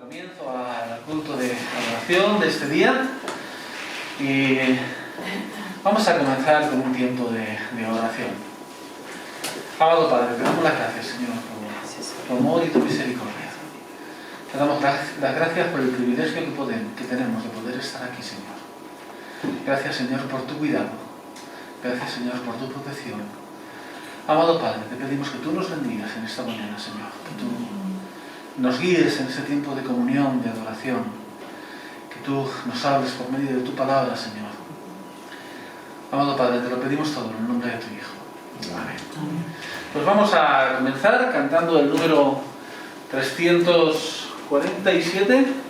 Comienzo al culto de adoración de este día y vamos a comenzar con un tiempo de oración. Amado Padre, te damos las gracias, Señor, por tu amor y tu misericordia. Te damos las gracias por el privilegio que tenemos de poder estar aquí, Señor. Gracias, Señor, por tu cuidado. Gracias, Señor, por tu protección. Amado Padre, te pedimos que tú nos bendigas en esta mañana, Señor. Que tú nos guíes en ese tiempo de comunión, de adoración. Que tú nos hables por medio de tu palabra, Señor. Amado Padre, te lo pedimos todo en el nombre de tu Hijo. Amén. Pues vamos a comenzar cantando el número 347.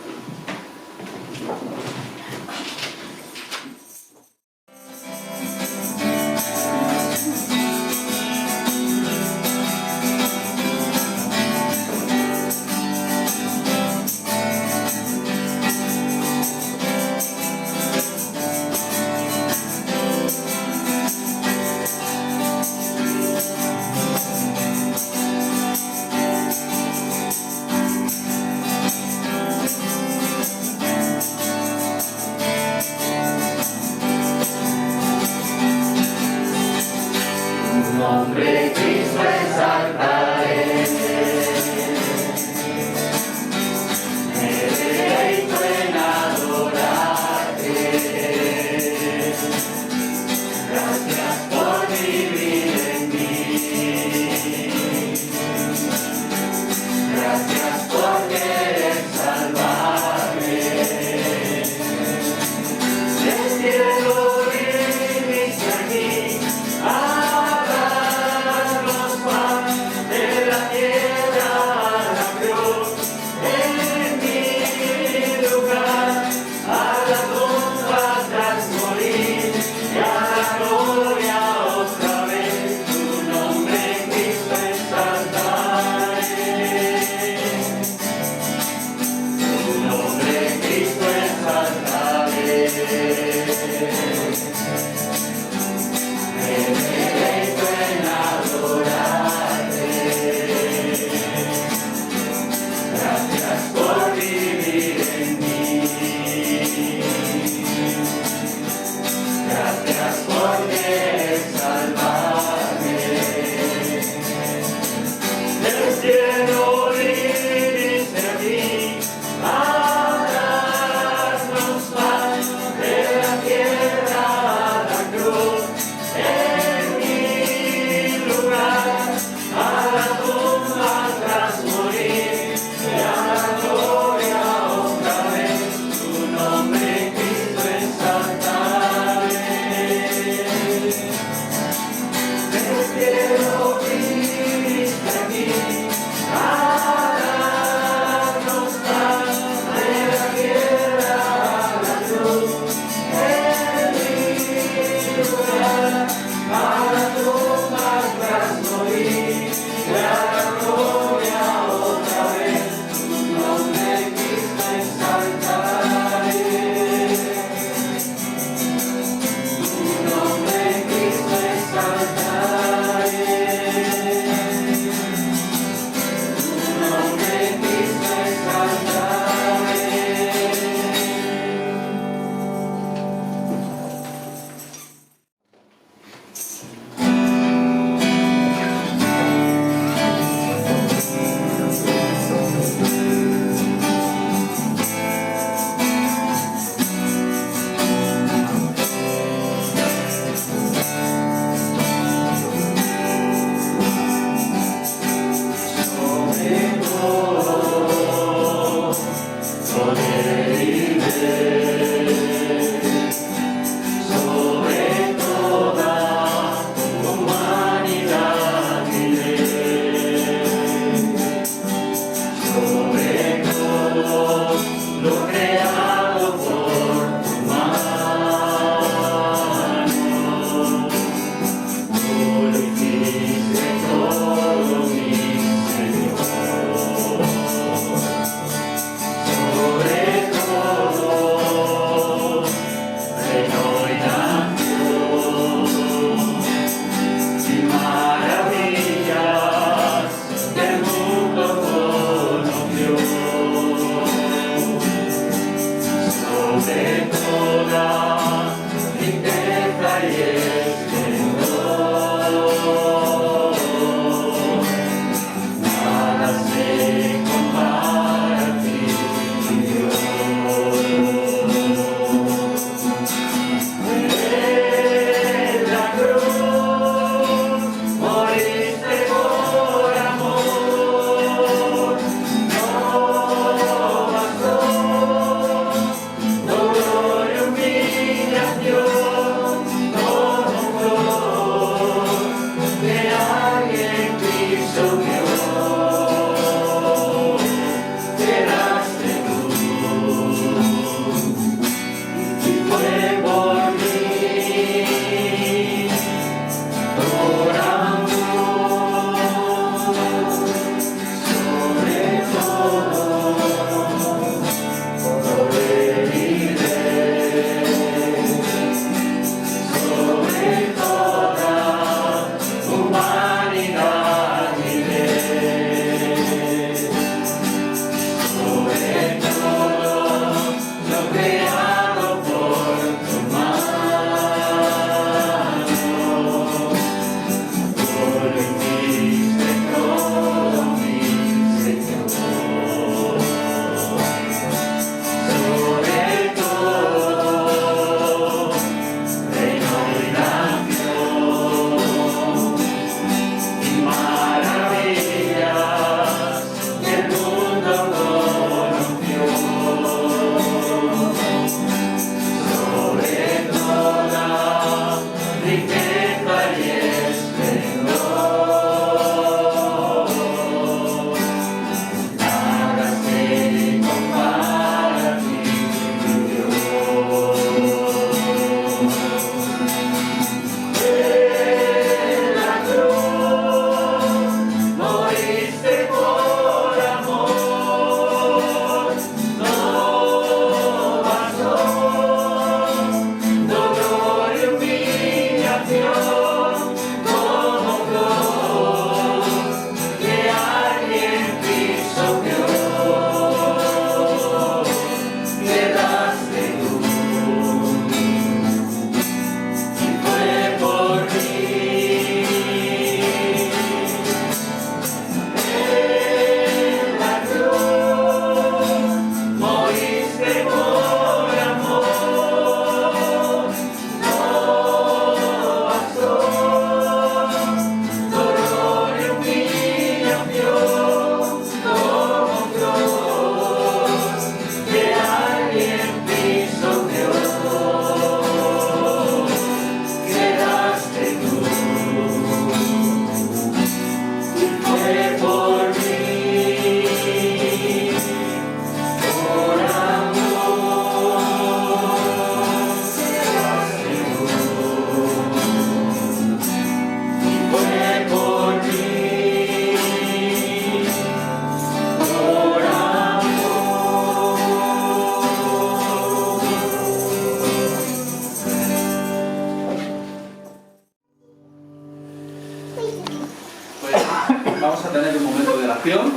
oración.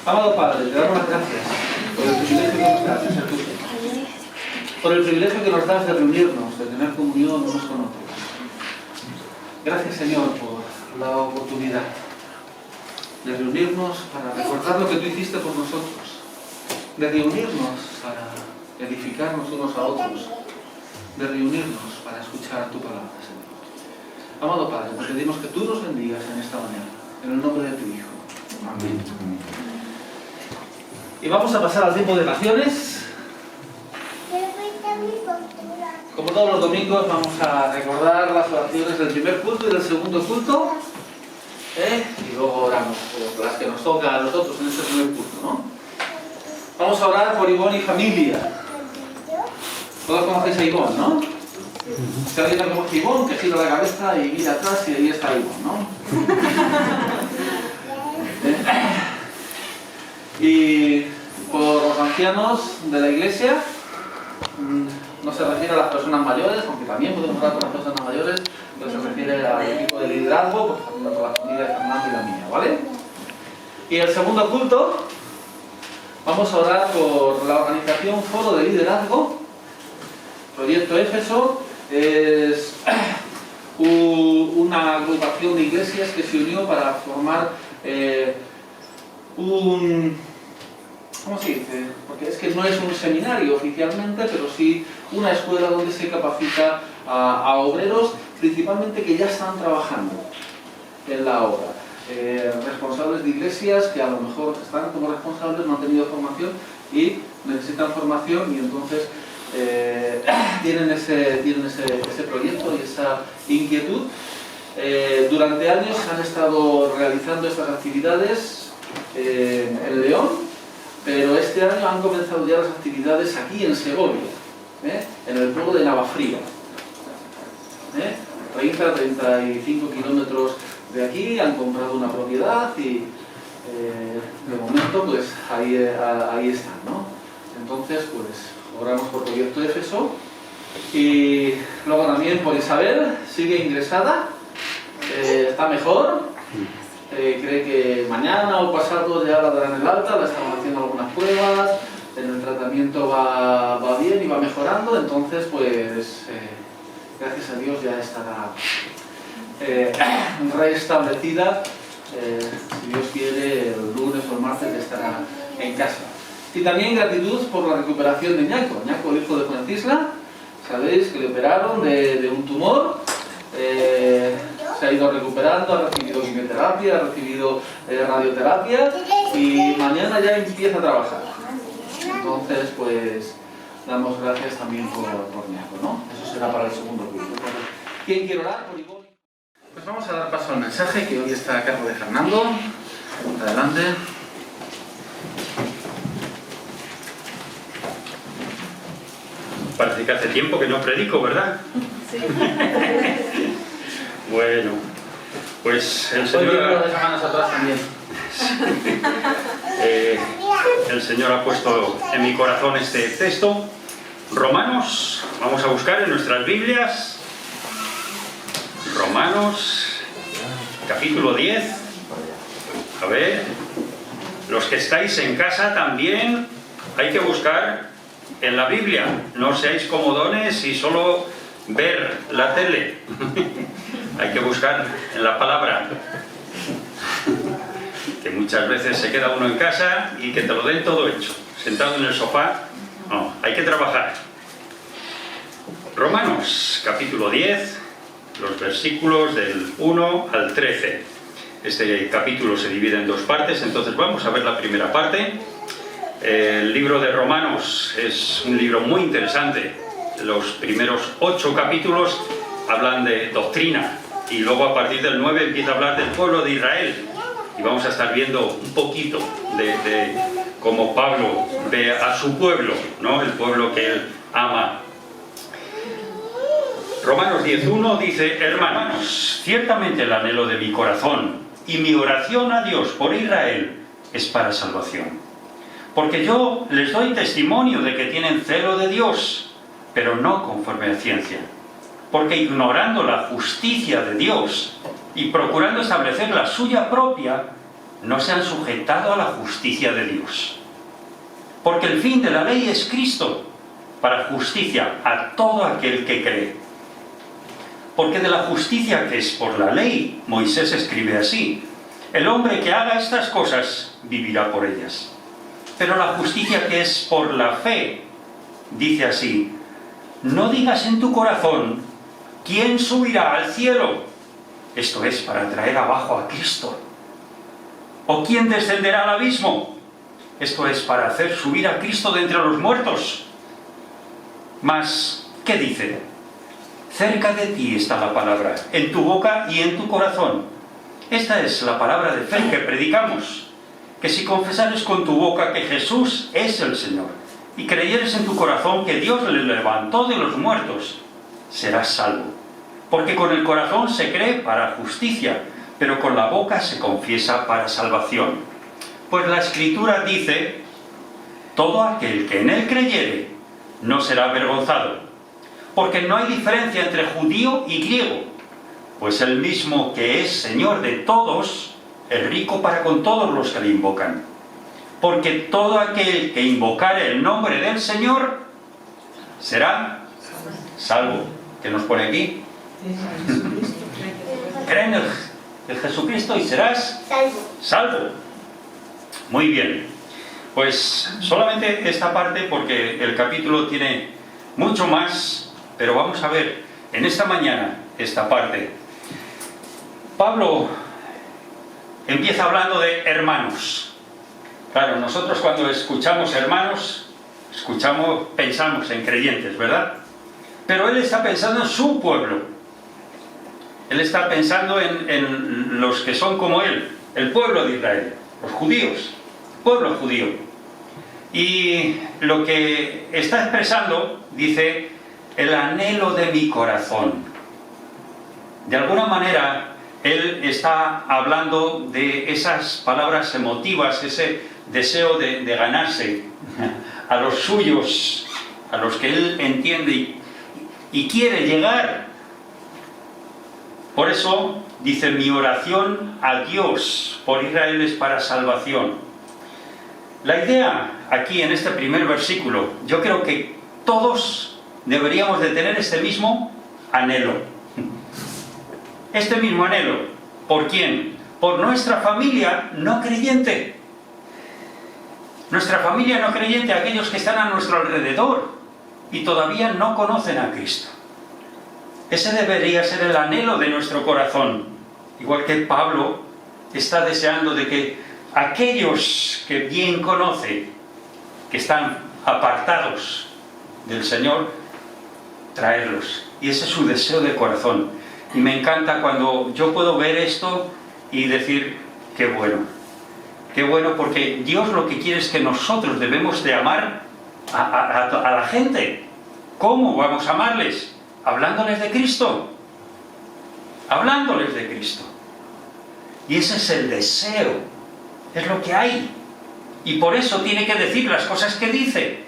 Amado Padre, te damos las gracias por el privilegio que nos das de ser tú. Por el privilegio que nos das de reunirnos, de tener comunión unos con otros. Gracias, Señor, por la oportunidad de reunirnos para recordar lo que tú hiciste por nosotros, de reunirnos para edificarnos unos a otros, de reunirnos para escuchar tu palabra, Señor. Amado Padre, te pedimos que tú nos bendigas en esta mañana, en el nombre de tu Hijo. Amén. Y vamos a pasar al tiempo de oraciones. Como todos los domingos vamos a recordar las oraciones del primer culto y del segundo culto, y luego oramos por las que nos toca a nosotros en este primer culto, ¿no? Vamos a orar por Ivonne y familia. Todos conocéis a Ivonne, ¿no? Si alguien no conoce a Ivonne, que gira la cabeza y mira atrás y ahí está Ivonne, ¿no? Y por los ancianos de la iglesia, no se refiere a las personas mayores, aunque también podemos hablar con las personas mayores, pero se refiere al equipo de liderazgo, por la familia de Fernando y la mía, ¿vale? Y el segundo culto, vamos a orar por la organización Foro de Liderazgo. Proyecto Éfeso es una agrupación de iglesias que se unió para formar ¿cómo se dice? Porque es que no es un seminario oficialmente, pero sí una escuela donde se capacita a obreros, principalmente que ya están trabajando en la obra. Responsables de iglesias que a lo mejor están como responsables, no han tenido formación y necesitan formación, y entonces tienen ese proyecto y esa inquietud. Durante años han estado realizando estas actividades en León, pero este año han comenzado ya las actividades aquí en Segovia, en el pueblo de Navafría, 30-35 kilómetros de aquí. Han comprado una propiedad y de momento pues ahí están, ¿no? Entonces pues oramos por Proyecto Éfeso, y luego también por Isabel, sigue ingresada, está mejor. Cree que mañana o pasado ya la darán el alta, la estamos haciendo algunas pruebas, en el tratamiento va bien y va mejorando, entonces pues gracias a Dios ya estará restablecida, si Dios quiere el lunes o el martes ya estará en casa. Y también gratitud por la recuperación de Ñaco, el hijo de Francisla. Sabéis que le operaron de un tumor. Se ha ido recuperando, ha recibido quimioterapia, ha recibido radioterapia, y mañana ya empieza a trabajar. Entonces, pues, damos gracias también por Ñaco, ¿no? Eso será para el segundo curso. ¿Quién quiere orar por Ivonne? Pues vamos a dar paso al mensaje, que hoy está a cargo de Fernando. Adelante. Parece que hace tiempo que no predico, ¿verdad? Sí. Bueno, pues el Señor... de semanas atrás también. El Señor ha puesto en mi corazón este texto. Romanos, vamos a buscar en nuestras Biblias. Romanos, capítulo 10. A ver, los que estáis en casa también hay que buscar en la Biblia. No seáis comodones y solo ver la tele. Hay que buscar en la palabra. Que muchas veces se queda uno en casa y que te lo den todo hecho. Sentado en el sofá. No, hay que trabajar. Romanos, capítulo 10, los versículos del 1 al 13. Este capítulo se divide en dos partes, entonces vamos a ver la primera parte. El libro de Romanos es un libro muy interesante. Los primeros 8 capítulos hablan de doctrina, y luego a partir del 9 empieza a hablar del pueblo de Israel, y vamos a estar viendo un poquito de cómo Pablo ve a su pueblo, ¿no? El pueblo que él ama. Romanos 10.1 dice: hermanos, ciertamente el anhelo de mi corazón y mi oración a Dios por Israel es para salvación. Porque yo les doy testimonio de que tienen celo de Dios, pero no conforme a ciencia. Porque ignorando la justicia de Dios y procurando establecer la suya propia, no se han sujetado a la justicia de Dios. Porque el fin de la ley es Cristo, para justicia a todo aquel que cree. Porque de la justicia que es por la ley, Moisés escribe así: el hombre que haga estas cosas vivirá por ellas. Pero la justicia que es por la fe, dice así: no digas en tu corazón, ¿quién subirá al cielo? Esto es, para traer abajo a Cristo. ¿O quién descenderá al abismo? Esto es, para hacer subir a Cristo de entre los muertos. Mas, ¿qué dice? Cerca de ti está la palabra, en tu boca y en tu corazón. Esta es la palabra de fe que predicamos, que si confesares con tu boca que Jesús es el Señor, y creyeres en tu corazón que Dios le levantó de los muertos, serás salvo. Porque con el corazón se cree para justicia, pero con la boca se confiesa para salvación. Pues la Escritura dice: todo aquel que en él creyere no será avergonzado, porque no hay diferencia entre judío y griego, pues el mismo que es Señor de todos es rico para con todos los que le invocan. Porque todo aquel que invocare el nombre del Señor será salvo. ¿Qué nos pone aquí? Cree en el Jesucristo y serás salvo. Muy bien. Pues solamente esta parte, porque el capítulo tiene mucho más, pero vamos a ver en esta mañana esta parte. Pablo empieza hablando de hermanos. Claro, nosotros cuando escuchamos hermanos, pensamos en creyentes, ¿verdad? Pero él está pensando en su pueblo. Él está pensando en los que son como él, el pueblo de Israel, los judíos, pueblo judío. Y lo que está expresando, dice, el anhelo de mi corazón. De alguna manera, él está hablando de esas palabras emotivas, ese deseo de ganarse a los suyos, a los que él entiende y quiere llegar. Por eso dice: mi oración a Dios por Israel es para salvación. La idea aquí en este primer versículo, yo creo que todos deberíamos de tener este mismo anhelo. Este mismo anhelo. ¿Por quién? Por nuestra familia no creyente. Nuestra familia no creyente, aquellos que están a nuestro alrededor y todavía no conocen a Cristo. Ese debería ser el anhelo de nuestro corazón. Igual que Pablo está deseando de que aquellos que bien conoce, que están apartados del Señor, traerlos. Y ese es su deseo de corazón. Y me encanta cuando yo puedo ver esto y decir: qué bueno. Qué bueno, porque Dios lo que quiere es que nosotros debemos de amar a la gente. ¿Cómo vamos a amarles? Hablándoles de Cristo. Hablándoles de Cristo. Y ese es el deseo. Es lo que hay. Y por eso tiene que decir las cosas que dice.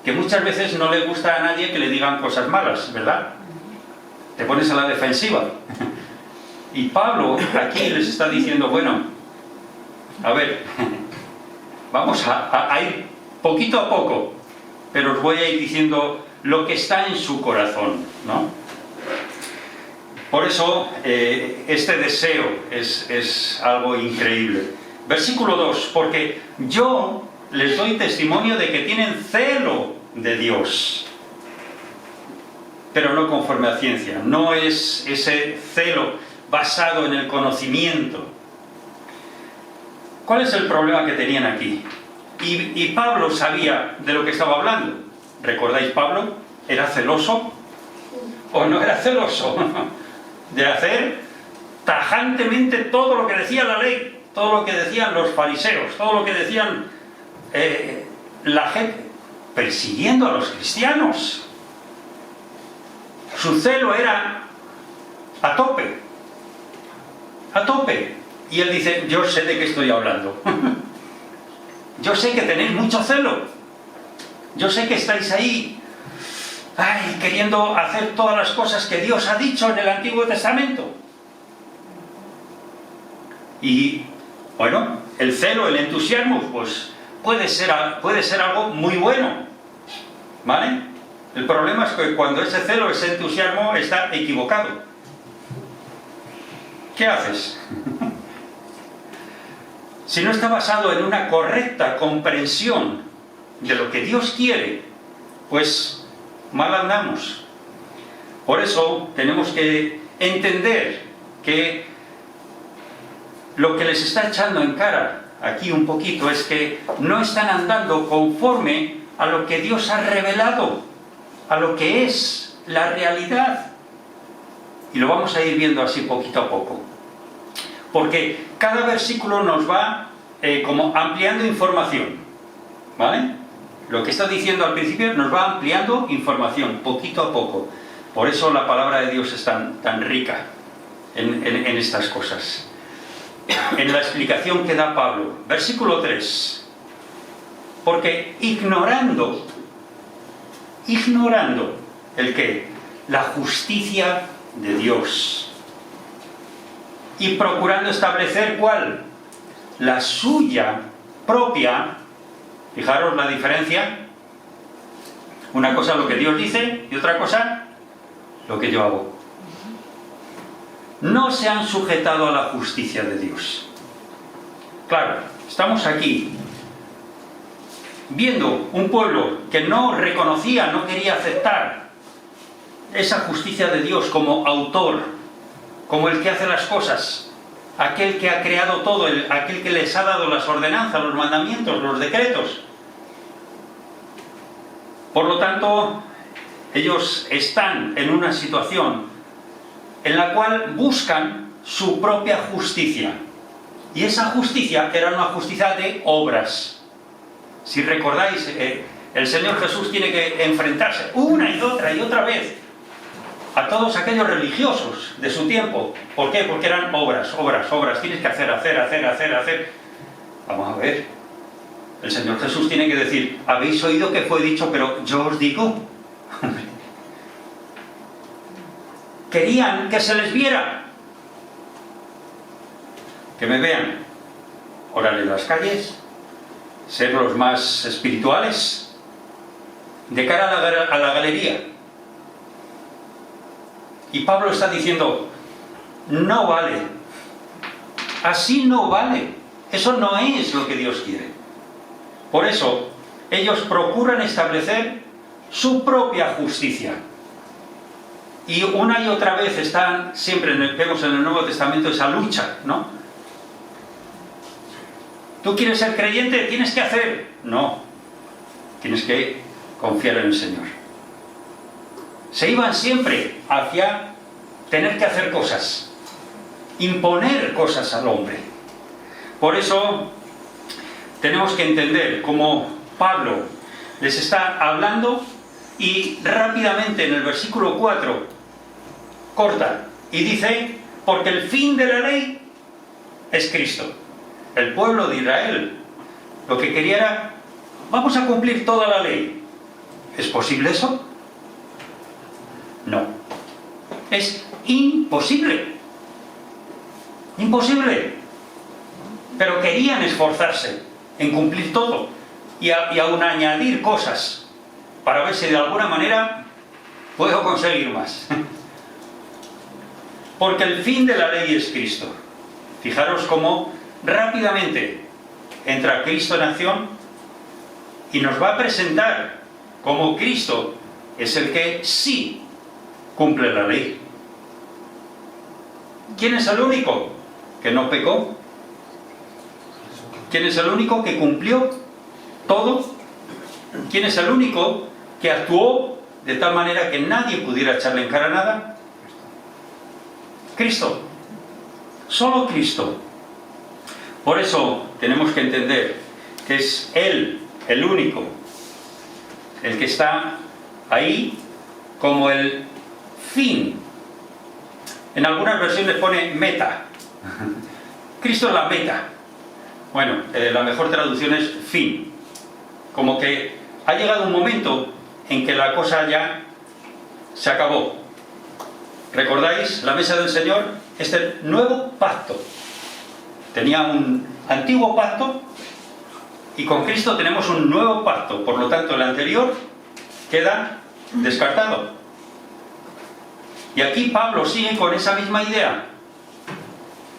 Que muchas veces no le gusta a nadie que le digan cosas malas, ¿verdad? Te pones a la defensiva. Y Pablo aquí les está diciendo: bueno, a ver, vamos a ir poquito a poco, pero os voy a ir diciendo lo que está en su corazón, ¿no? Por eso este deseo es algo increíble. Versículo 2: porque yo les doy testimonio de que tienen celo de Dios, pero no conforme a ciencia. No es ese celo basado en el conocimiento. ¿Cuál es el problema que tenían aquí? Y Pablo sabía de lo que estaba hablando. ¿Recordáis Pablo? ¿Era celoso o no era celoso? De hacer tajantemente todo lo que decía la ley, todo lo que decían los fariseos, todo lo que decían la gente, persiguiendo a los cristianos. Su celo era a tope. A tope. Y él dice: yo sé de qué estoy hablando. Yo sé que tenéis mucho celo. Yo sé que estáis ahí, queriendo hacer todas las cosas que Dios ha dicho en el Antiguo Testamento. Y, bueno, El celo, el entusiasmo, pues puede ser algo muy bueno, ¿vale? El problema es que cuando ese celo, ese entusiasmo está equivocado, ¿qué haces? Si no está basado en una correcta comprensión de lo que Dios quiere, pues mal andamos. Por eso tenemos que entender que lo que les está echando en cara aquí un poquito es que no están andando conforme a lo que Dios ha revelado, a lo que es la realidad. Y lo vamos a ir viendo así poquito a poco. Porque cada versículo nos va como ampliando información, ¿vale? Lo que está diciendo al principio nos va ampliando información, poquito a poco. Por eso la palabra de Dios es tan rica en estas cosas. En la explicación que da Pablo, versículo 3. Porque ignorando ¿el qué? La justicia de Dios. Y procurando establecer, ¿cuál? La suya propia. Fijaros la diferencia. Una cosa lo que Dios dice y otra cosa lo que yo hago. No se han sujetado a la justicia de Dios. Claro, estamos aquí viendo un pueblo que no reconocía, no quería aceptar esa justicia de Dios como autor, como el que hace las cosas, aquel que ha creado todo, aquel que les ha dado las ordenanzas, los mandamientos, los decretos. Por lo tanto, ellos están en una situación en la cual buscan su propia justicia. Y esa justicia era una justicia de obras. Si recordáis, el Señor Jesús tiene que enfrentarse una y otra vez a todos aquellos religiosos de su tiempo. ¿Por qué? Porque eran obras. Tienes que hacer. Vamos a ver. El Señor Jesús tiene que decir, habéis oído que fue dicho, pero yo os digo. Querían que se les viera. Que me vean. Orar en las calles. Ser los más espirituales. De cara a la galería. Y Pablo está diciendo, no vale. Así no vale. Eso no es lo que Dios quiere. Por eso, ellos procuran establecer su propia justicia. Y una y otra vez están, siempre vemos en el Nuevo Testamento esa lucha, ¿no? ¿Tú quieres ser creyente? ¿Tienes que hacer? No. Tienes que confiar en el Señor. Se iban siempre hacia tener que hacer cosas, imponer cosas al hombre. Por eso tenemos que entender cómo Pablo les está hablando y rápidamente en el versículo 4 corta y dice, porque el fin de la ley es Cristo. El pueblo de Israel lo que quería era, vamos a cumplir toda la ley. ¿Es posible eso? No. Es imposible. Imposible. Pero querían esforzarse en cumplir todo y aún añadir cosas para ver si de alguna manera puedo conseguir más. Porque el fin de la ley es Cristo. Fijaros cómo rápidamente entra Cristo en acción y nos va a presentar cómo Cristo es el que sí cumple la ley. ¿Quién es el único que no pecó? ¿Quién es el único que cumplió todo? ¿Quién es el único que actuó de tal manera que nadie pudiera echarle en cara nada? Cristo. Solo Cristo. Por eso tenemos que entender que es Él, el único, el que está ahí como el fin. En algunas versiones pone meta. Cristo es la meta. Bueno, la mejor traducción es fin. Como que ha llegado un momento en que la cosa ya se acabó. ¿Recordáis la mesa del Señor? Este nuevo pacto. Tenía un antiguo pacto y con Cristo tenemos un nuevo pacto. Por lo tanto, el anterior queda descartado. Y aquí Pablo sigue con esa misma idea.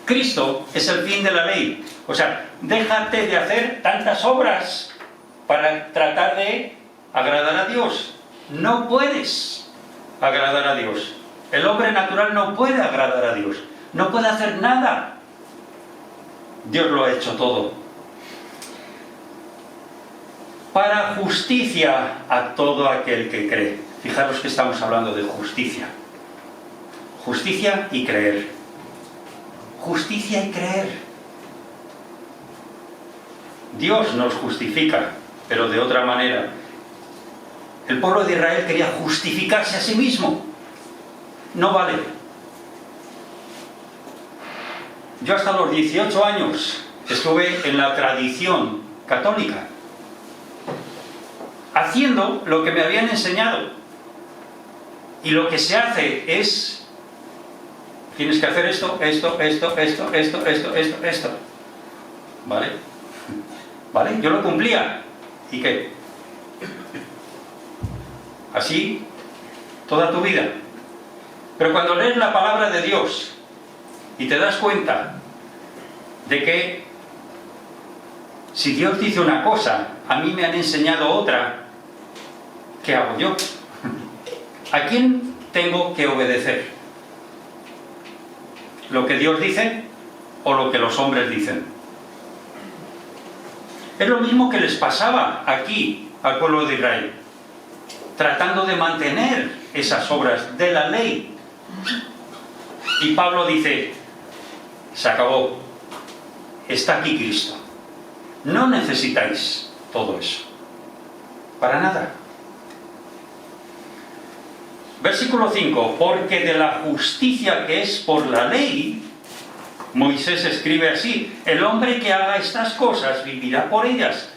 Cristo es el fin de la ley. O sea, déjate de hacer tantas obras para tratar de agradar a Dios. No puedes agradar a Dios. El hombre natural no puede agradar a Dios. No puede hacer nada. Dios lo ha hecho todo. Para justicia a todo aquel que cree. Fijaros que estamos hablando de justicia. Justicia y creer. Justicia y creer. Dios nos justifica, pero de otra manera. El pueblo de Israel quería justificarse a sí mismo. No vale. Yo hasta los 18 años estuve en la tradición católica, haciendo lo que me habían enseñado. Y lo que se hace es, tienes que hacer esto. ¿Vale? ¿Vale? Yo lo cumplía. ¿Y qué? Así, toda tu vida. Pero cuando lees la palabra de Dios y te das cuenta de que si Dios dice una cosa, a mí me han enseñado otra, ¿qué hago yo? ¿A quién tengo que obedecer? ¿Lo que Dios dice o lo que los hombres dicen? Es lo mismo que les pasaba aquí al pueblo de Israel, tratando de mantener esas obras de la ley. Y Pablo dice, se acabó, está aquí Cristo. No necesitáis todo eso, para nada. Versículo 5, porque de la justicia que es por la ley, Moisés escribe así, el hombre que haga estas cosas vivirá por ellas.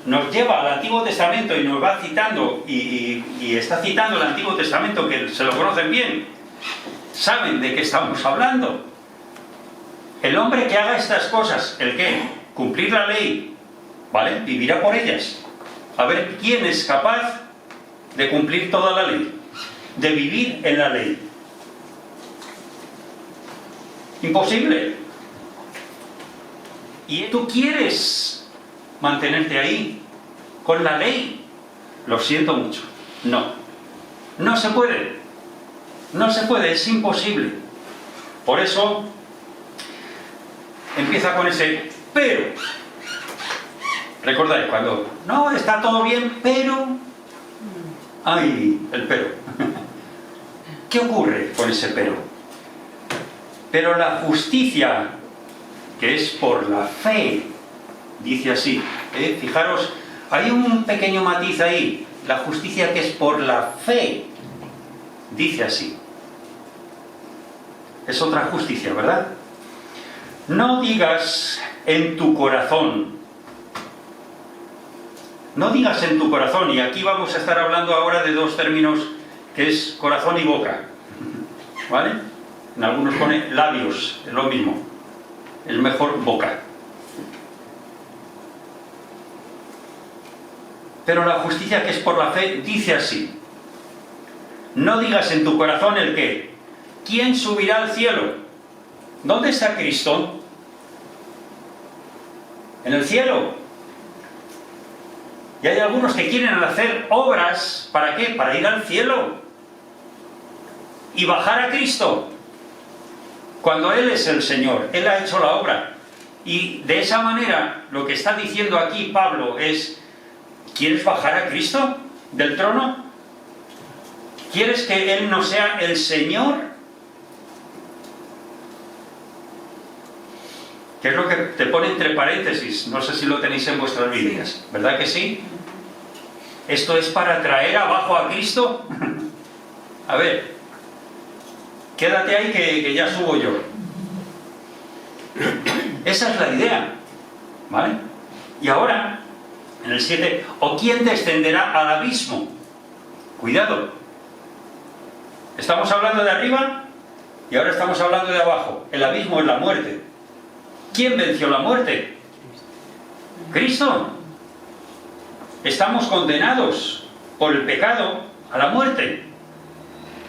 Nos lleva al Antiguo Testamento y nos va citando, y está citando el Antiguo Testamento, que se lo conocen bien, saben de qué estamos hablando. El hombre que haga estas cosas, ¿el qué? Cumplir la ley, ¿vale? Vivirá por ellas. A ver, ¿quién es capaz de cumplir toda la ley? De vivir en la ley. Imposible. ¿Y tú quieres mantenerte ahí con la ley? Lo siento mucho. No. No se puede. No se puede, es imposible. Por eso empieza con ese pero. Recordáis cuando no, está todo bien, pero... ¡Ay! El pero. ¿Qué ocurre con ese pero? Pero la justicia, que es por la fe, dice así. Fijaros, hay un pequeño matiz ahí. La justicia que es por la fe, dice así. Es otra justicia, ¿verdad? No digas en tu corazón. No digas en tu corazón, y aquí vamos a estar hablando ahora de dos términos, que es corazón y boca. ¿Vale? En algunos pone labios, es lo mismo. Es mejor boca. Pero la justicia que es por la fe dice así. No digas en tu corazón el qué. ¿Quién subirá al cielo? ¿Dónde está Cristo? En el cielo. Y hay algunos que quieren hacer obras, ¿para qué? Para ir al cielo y bajar a Cristo, cuando Él es el Señor, Él ha hecho la obra. Y de esa manera, lo que está diciendo aquí Pablo es, ¿quieres bajar a Cristo del trono? ¿Quieres que Él no sea el Señor? Que es lo que te pone entre paréntesis, no sé si lo tenéis en vuestras Biblias, ¿verdad que sí? ¿Esto es para traer abajo a Cristo? A ver, quédate ahí que ya subo yo. Esa es la idea, ¿vale? Y ahora, en el 7, ¿o quién descenderá al abismo? Cuidado. Estamos hablando de arriba y ahora estamos hablando de abajo. El abismo es la muerte. ¿Quién venció la muerte? Cristo. Estamos condenados por el pecado a la muerte.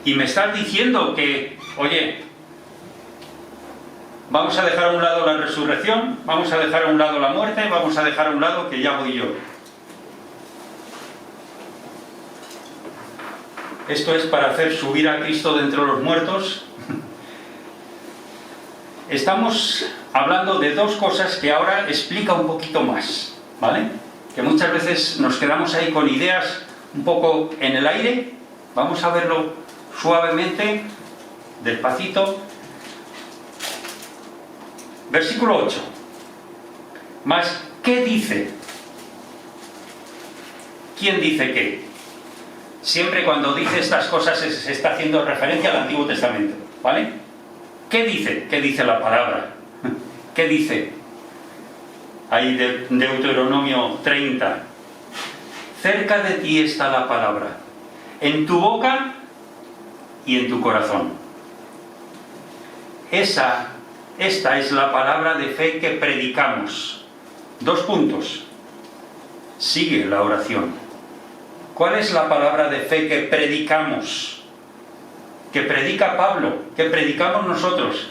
Y me estás diciendo que, oye, vamos a dejar a un lado la resurrección, vamos a dejar a un lado la muerte, vamos a dejar a un lado que ya voy yo. Esto es para hacer subir a Cristo de entre los muertos. Estamos hablando de dos cosas que ahora explica un poquito más, ¿vale? Que muchas veces nos quedamos ahí con ideas un poco en el aire. Vamos a verlo suavemente, despacito. Versículo 8. Mas, ¿qué dice? ¿Quién dice qué? Siempre cuando dice estas cosas se está haciendo referencia al Antiguo Testamento, ¿vale? ¿Qué dice? ¿Qué dice la palabra? ¿Qué dice? Ahí de Deuteronomio 30. Cerca de ti está la palabra, en tu boca y en tu corazón. Esta es la palabra de fe que predicamos. 2 puntos. Sigue la oración. ¿Cuál es la palabra de fe que predicamos? Que predica Pablo, que predicamos nosotros.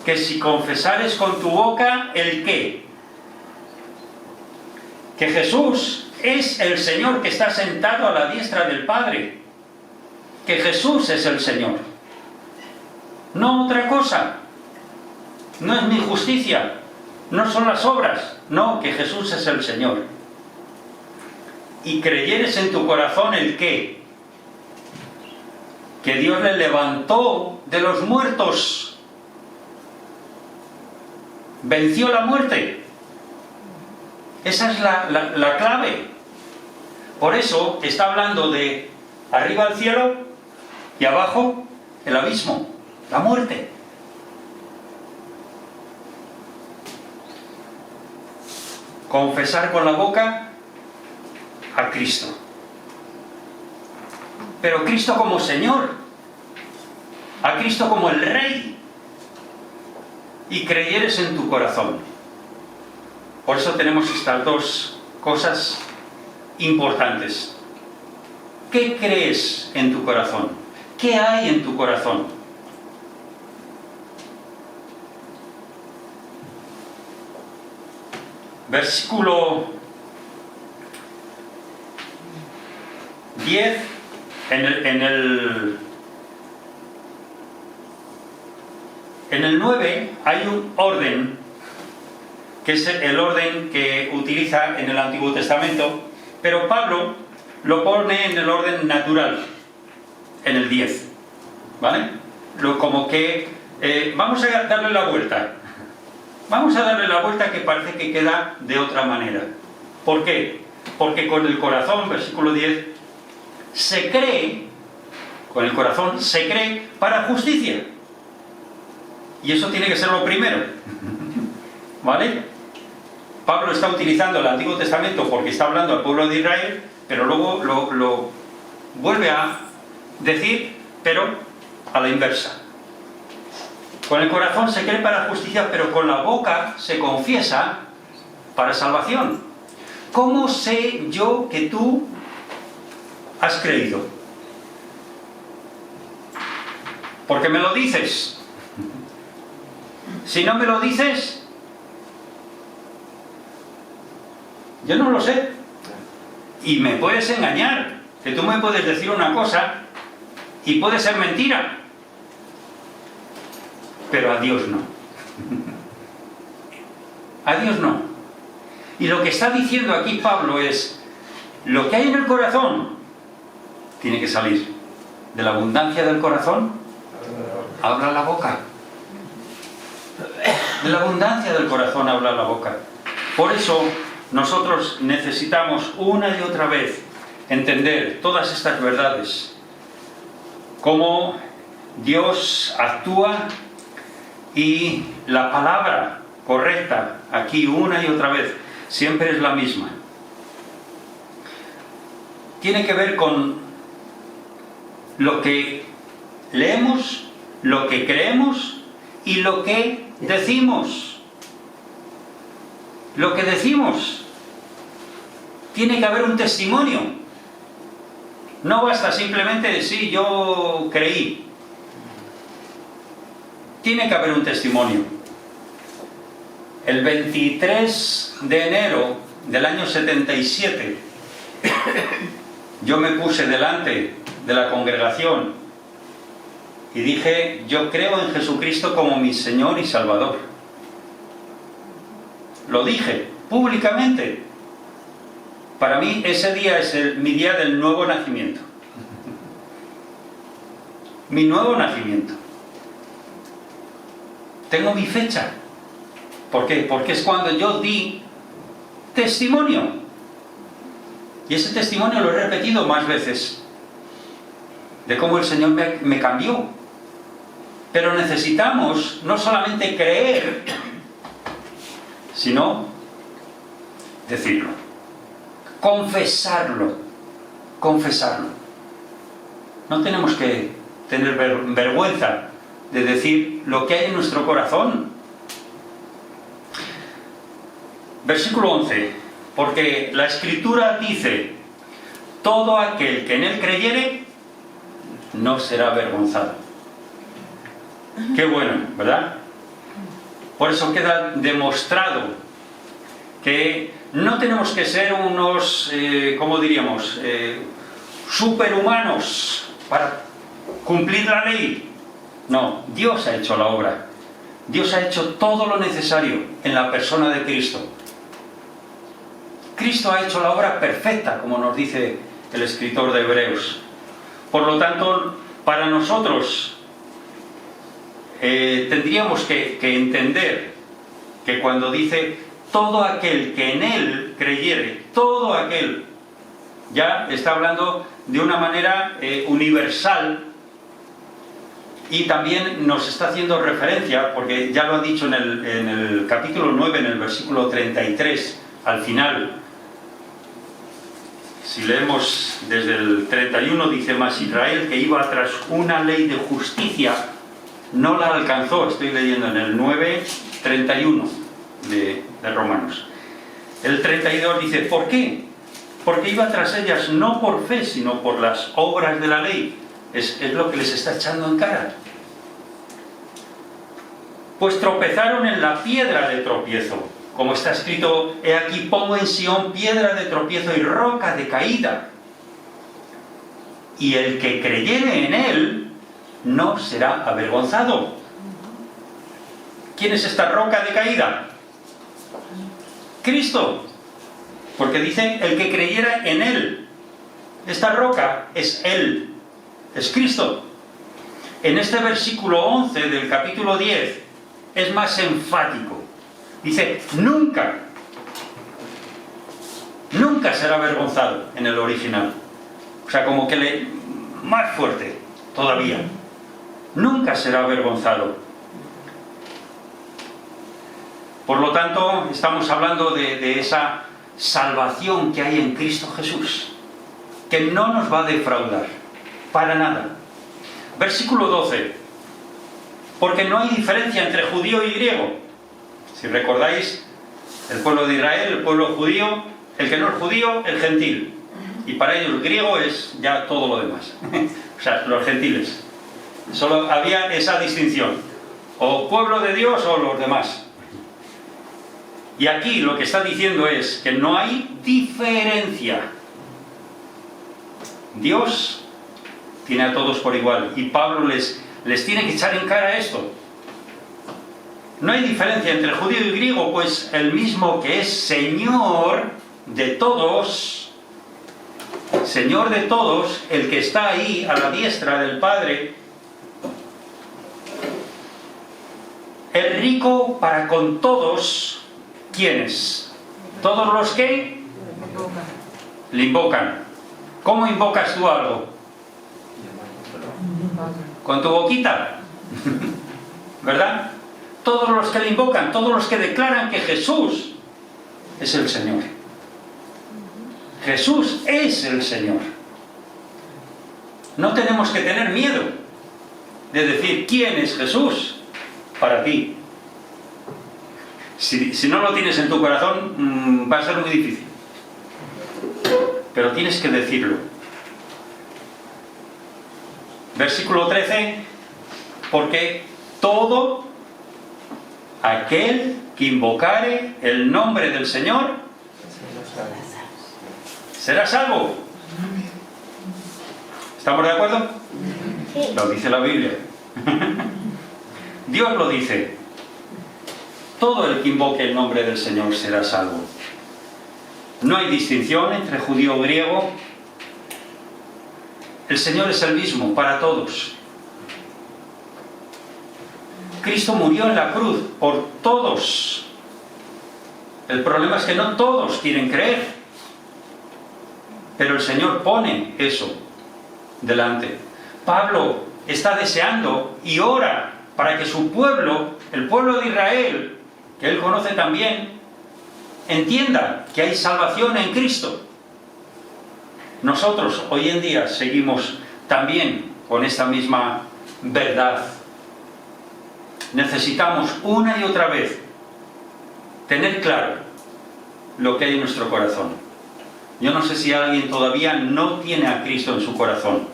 Que si confesares con tu boca, ¿el qué? Que Jesús es el Señor que está sentado a la diestra del Padre. Que Jesús es el Señor. No otra cosa. No es mi justicia. No son las obras. No, que Jesús es el Señor. Y creyeres en tu corazón el qué. Que Dios le levantó de los muertos. Venció la muerte. Esa es la clave. Por eso está hablando de arriba el cielo y abajo el abismo, la muerte. Confesar con la boca a Cristo. Pero Cristo como Señor, a Cristo como el Rey, y creyeres en tu corazón. Por eso tenemos estas dos cosas importantes. ¿Qué crees en tu corazón? ¿Qué hay en tu corazón? Versículo 10, en el 9 hay un orden, que es el orden que utiliza en el Antiguo Testamento, pero Pablo lo pone en el orden natural, en el 10, ¿vale? Como que vamos a darle la vuelta. Vamos a darle la vuelta que parece que queda de otra manera. ¿Por qué? Porque con el corazón, versículo 10, se cree, con el corazón se cree para justicia. Y eso tiene que ser lo primero. ¿Vale? Pablo está utilizando el Antiguo Testamento porque está hablando al pueblo de Israel, pero luego lo vuelve a decir, pero a la inversa. Con el corazón se cree para justicia, pero con la boca se confiesa para salvación. ¿Cómo sé yo que tú has creído? Porque me lo dices. Si no me lo dices, yo no lo sé. Y me puedes engañar, que tú me puedes decir una cosa y puede ser mentira. Pero a Dios no. A Dios no. Y lo que está diciendo aquí Pablo es, lo que hay en el corazón tiene que salir. De la abundancia del corazón habla la boca. De la abundancia del corazón habla la boca. Por eso nosotros necesitamos una y otra vez entender todas estas verdades. Cómo Dios actúa y la palabra correcta aquí una y otra vez siempre es la misma. Tiene que ver con lo que leemos, lo que creemos y lo que decimos. lo que decimos. Tiene que haber un testimonio. No basta simplemente decir yo creí. Tiene que haber un testimonio. El 23 de enero del año 77, yo me puse delante de la congregación y dije, yo creo en Jesucristo como mi Señor y Salvador. Lo dije públicamente. Para mí ese día es mi día del nuevo nacimiento. Mi nuevo nacimiento. Tengo mi fecha. ¿Por qué? Porque es cuando yo di testimonio. Y ese testimonio lo he repetido más veces. De cómo el Señor me cambió. Pero necesitamos no solamente creer, sino decirlo. Confesarlo. Confesarlo. No tenemos que tener vergüenza de decir lo que hay en nuestro corazón. Versículo 11. Porque la Escritura dice, todo aquel que en él creyere, no será avergonzado. Qué bueno, ¿verdad? Por eso queda demostrado que no tenemos que ser unos, ¿cómo diríamos? Superhumanos para cumplir la ley. No, Dios ha hecho la obra. Dios ha hecho todo lo necesario en la persona de Cristo. Cristo ha hecho la obra perfecta, como nos dice el escritor de Hebreos. Por lo tanto, para nosotros tendríamos que entender que cuando dice todo aquel que en él creyere, todo aquel, ya está hablando de una manera universal. Y también nos está haciendo referencia, porque ya lo ha dicho en el capítulo 9, en el versículo 33, al final. Si leemos desde el 31, dice, mas Israel, que iba tras una ley de justicia, no la alcanzó. Estoy leyendo en el 9, 31 de Romanos. El 32 dice, ¿por qué? Porque iba tras ellas no por fe, sino por las obras de la ley. Es lo que les está echando en cara. Pues tropezaron en la piedra de tropiezo. Como está escrito, he aquí pongo en Sión piedra de tropiezo y roca de caída. Y el que creyere en él, no será avergonzado. ¿Quién es esta roca de caída? Cristo. Porque dice, el que creyera en él. Esta roca es él. Es Cristo. En este versículo 11 del capítulo 10 es más enfático. Dice, nunca será avergonzado en el original. O sea, como que más fuerte todavía. Nunca será avergonzado. Por lo tanto, estamos hablando de esa salvación que hay en Cristo Jesús, que no nos va a defraudar, para nada. Versículo 12. Porque no hay diferencia entre judío y griego. Si recordáis, el pueblo de Israel, el pueblo judío, el que no es judío, el gentil. Y para ellos el griego es ya todo lo demás. O sea, los gentiles. Solo había esa distinción. O pueblo de Dios o los demás. Y aquí lo que está diciendo es que no hay diferencia. Dios tiene a todos por igual. Y Pablo les tiene que echar en cara esto. No hay diferencia entre judío y griego, pues el mismo que es Señor de todos, el que está ahí a la diestra del Padre, el rico para con todos, ¿quiénes? Todos los que le invocan. ¿Cómo invocas tú algo? Con tu boquita, ¿verdad? Todos los que le invocan, todos los que declaran que Jesús es el Señor. Jesús es el Señor. No tenemos que tener miedo de decir quién es Jesús para ti. Si no lo tienes en tu corazón, va a ser muy difícil. Pero tienes que decirlo. Versículo 13, porque todo aquel que invocare el nombre del Señor será salvo. ¿Estamos de acuerdo? Sí. Lo dice la Biblia. Dios lo dice. Todo el que invoque el nombre del Señor será salvo. No hay distinción entre judío o griego. El Señor es el mismo para todos. Cristo murió en la cruz por todos. El problema es que no todos quieren creer. Pero el Señor pone eso delante. Pablo está deseando y ora para que su pueblo, el pueblo de Israel, que él conoce también, entienda que hay salvación en Cristo. Nosotros hoy en día seguimos también con esta misma verdad. Necesitamos una y otra vez tener claro lo que hay en nuestro corazón. Yo no sé si alguien todavía no tiene a Cristo en su corazón.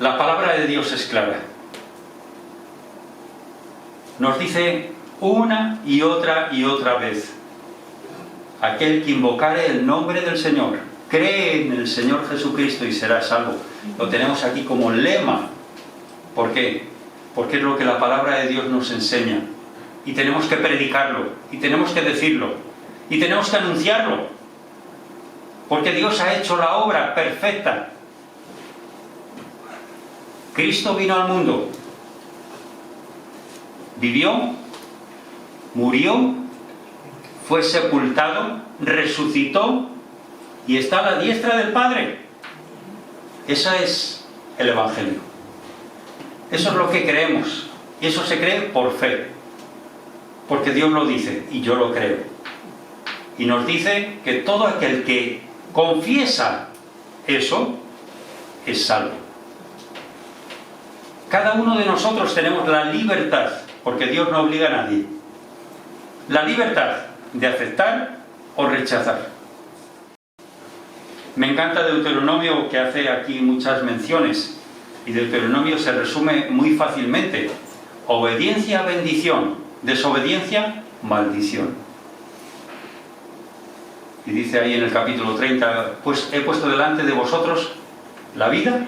La palabra de Dios es clara. Nos dice una y otra vez: aquel que invocare el nombre del Señor, cree en el Señor Jesucristo y será salvo. Lo tenemos aquí como lema. ¿Por qué? Porque es lo que la palabra de Dios nos enseña. Y tenemos que predicarlo, y tenemos que decirlo, y tenemos que anunciarlo. Porque Dios ha hecho la obra perfecta. Cristo vino al mundo, vivió, murió, fue sepultado, resucitó y está a la diestra del Padre. Ese es el Evangelio. Eso es lo que creemos. Y eso se cree por fe. Porque Dios lo dice y yo lo creo. Y nos dice que todo aquel que confiesa eso es salvo. Cada uno de nosotros tenemos la libertad, porque Dios no obliga a nadie, la libertad de aceptar o rechazar. Me encanta Deuteronomio, que hace aquí muchas menciones, y Deuteronomio se resume muy fácilmente: obediencia, bendición; desobediencia, maldición. Y dice ahí en el capítulo 30, pues he puesto delante de vosotros la vida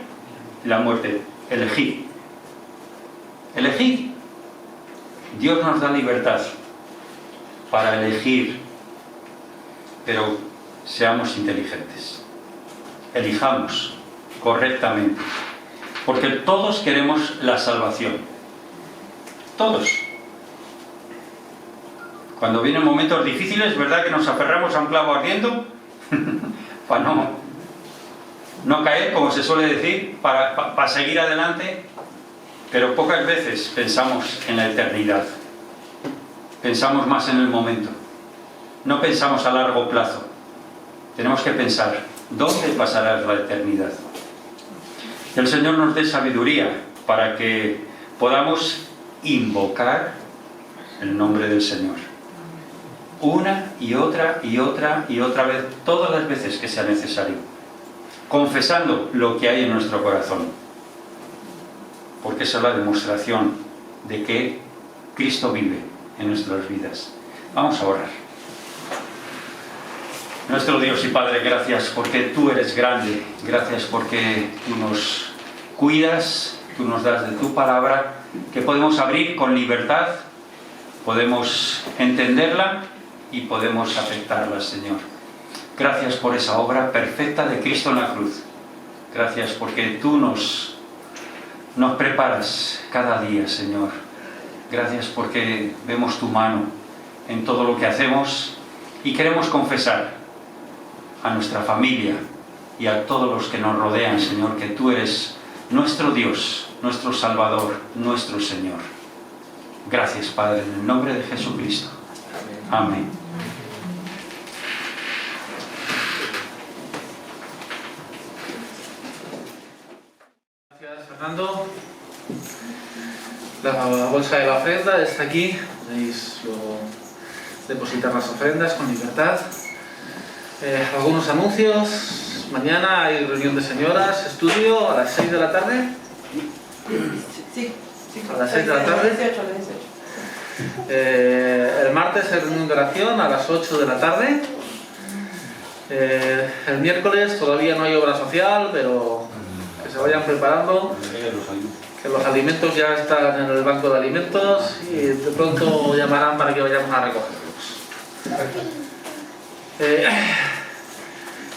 y la muerte. Elegid. Elegid. Dios nos da libertad para elegir, pero seamos inteligentes. Elijamos correctamente, porque todos queremos la salvación. Todos. Cuando vienen momentos difíciles, ¿verdad que nos aferramos a un clavo ardiendo? Para no caer, como se suele decir, para seguir adelante. Pero pocas veces pensamos en la eternidad. Pensamos más en el momento. No pensamos a largo plazo. Tenemos que pensar, ¿dónde pasará la eternidad? Que el Señor nos dé sabiduría para que podamos invocar el nombre del Señor. Una y otra vez, todas las veces que sea necesario. Confesando lo que hay en nuestro corazón. Porque esa es la demostración de que Cristo vive en nuestras vidas. Vamos a orar. Nuestro Dios y Padre, gracias porque tú eres grande. Gracias porque tú nos cuidas, tú nos das de tu palabra, que podemos abrir con libertad, podemos entenderla y podemos aceptarla, Señor. Gracias por esa obra perfecta de Cristo en la cruz. Gracias porque tú nos preparas cada día, Señor. Gracias porque vemos tu mano en todo lo que hacemos y queremos confesar a nuestra familia y a todos los que nos rodean, Señor, que tú eres nuestro Dios, nuestro Salvador, nuestro Señor. Gracias, Padre, en el nombre de Jesucristo. Amén. Gracias, Fernando. La bolsa de la ofrenda está aquí, podéis luego depositar las ofrendas con libertad. Algunos anuncios. Mañana hay reunión de señoras, estudio a las 6 de la tarde. Sí. A las 6 de la tarde. 18. El martes hay reunión de oración a las 8 de la tarde. El miércoles todavía no hay obra social, pero que se vayan preparando, que los alimentos ya están en el banco de alimentos y de pronto llamarán para que vayamos a recogerlos.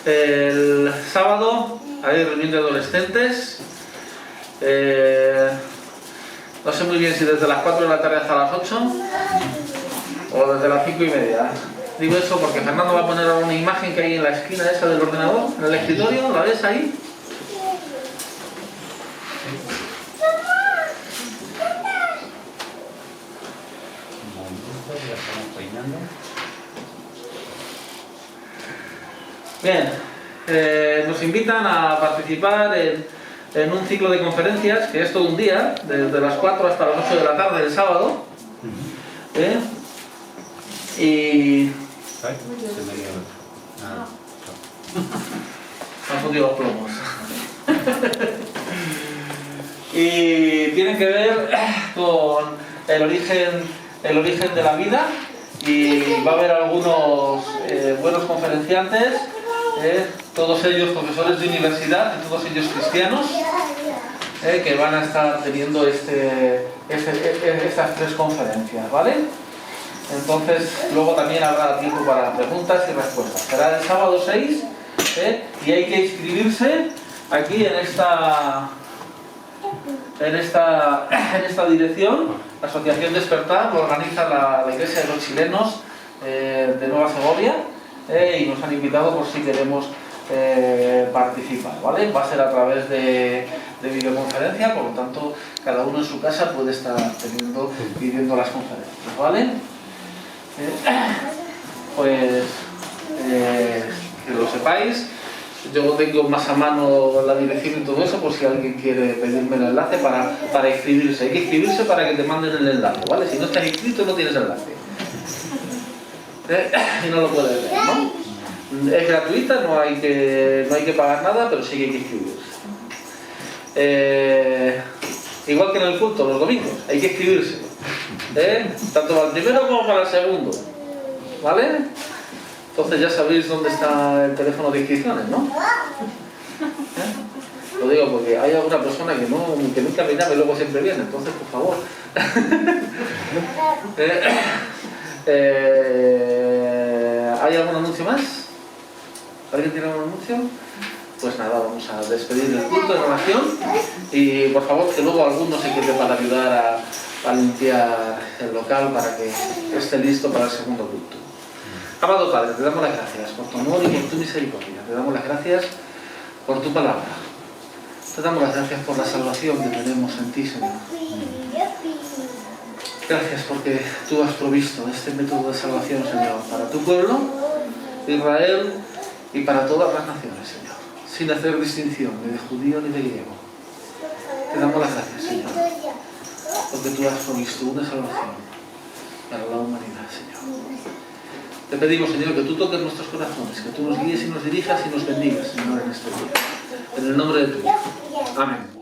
El sábado hay reunión de adolescentes. No sé muy bien si desde las 4 de la tarde hasta las 8 o desde las 5:30. Digo eso porque Fernando va a poner una imagen que hay en la esquina esa del ordenador, en el escritorio, ¿la ves ahí? Bien, nos invitan a participar en un ciclo de conferencias que es todo un día, desde las 4 hasta las 8 de la tarde del sábado. Y me han fundido los plomos. Y tienen que ver con el origen de la vida, y va a haber algunos buenos conferenciantes, todos ellos profesores de universidad y todos ellos cristianos, que van a estar teniendo estas 3 conferencias, ¿vale? Entonces, luego también habrá tiempo para preguntas y respuestas. Será el sábado 6, y hay que inscribirse aquí en esta dirección. La Asociación Despertar lo organiza la Iglesia de los Chilenos de Nueva Segovia, y nos han invitado por si queremos participar, ¿vale? Va a ser a través de videoconferencia, por lo tanto cada uno en su casa puede estar viviendo las conferencias, ¿vale? Pues que lo sepáis. Yo tengo más a mano la dirección y todo eso, por si alguien quiere pedirme el enlace para inscribirse. Hay que inscribirse para que te manden el enlace, ¿vale? Si no estás inscrito no tienes enlace. Y no lo puedes ver, ¿no? Es gratuita, no hay que pagar nada, pero sí que hay que inscribirse. Igual que en el culto, los domingos, hay que inscribirse. Tanto para el primero como para el segundo, ¿vale? Entonces ya sabéis dónde está el teléfono de inscripciones, ¿no? Lo digo porque hay alguna persona que nunca me llama y luego siempre viene, entonces por favor. ¿Hay algún anuncio más? ¿Alguien tiene algún anuncio? Pues nada, vamos a despedir el culto de oración, y por favor que luego alguno se quede para ayudar a limpiar el local para que esté listo para el segundo culto. Amado Padre, te damos las gracias por tu amor y por tu misericordia. Te damos las gracias por tu palabra. Te damos las gracias por la salvación que tenemos en ti, Señor. Gracias porque tú has provisto este método de salvación, Señor, para tu pueblo, Israel, y para todas las naciones, Señor, sin hacer distinción ni de judío ni de griego. Te damos las gracias, Señor, porque tú has provisto una salvación para la humanidad, Señor. Te pedimos, Señor, que tú toques nuestros corazones, que tú nos guíes y nos dirijas y nos bendigas, Señor, en este día. En el nombre de tu Hijo. Amén.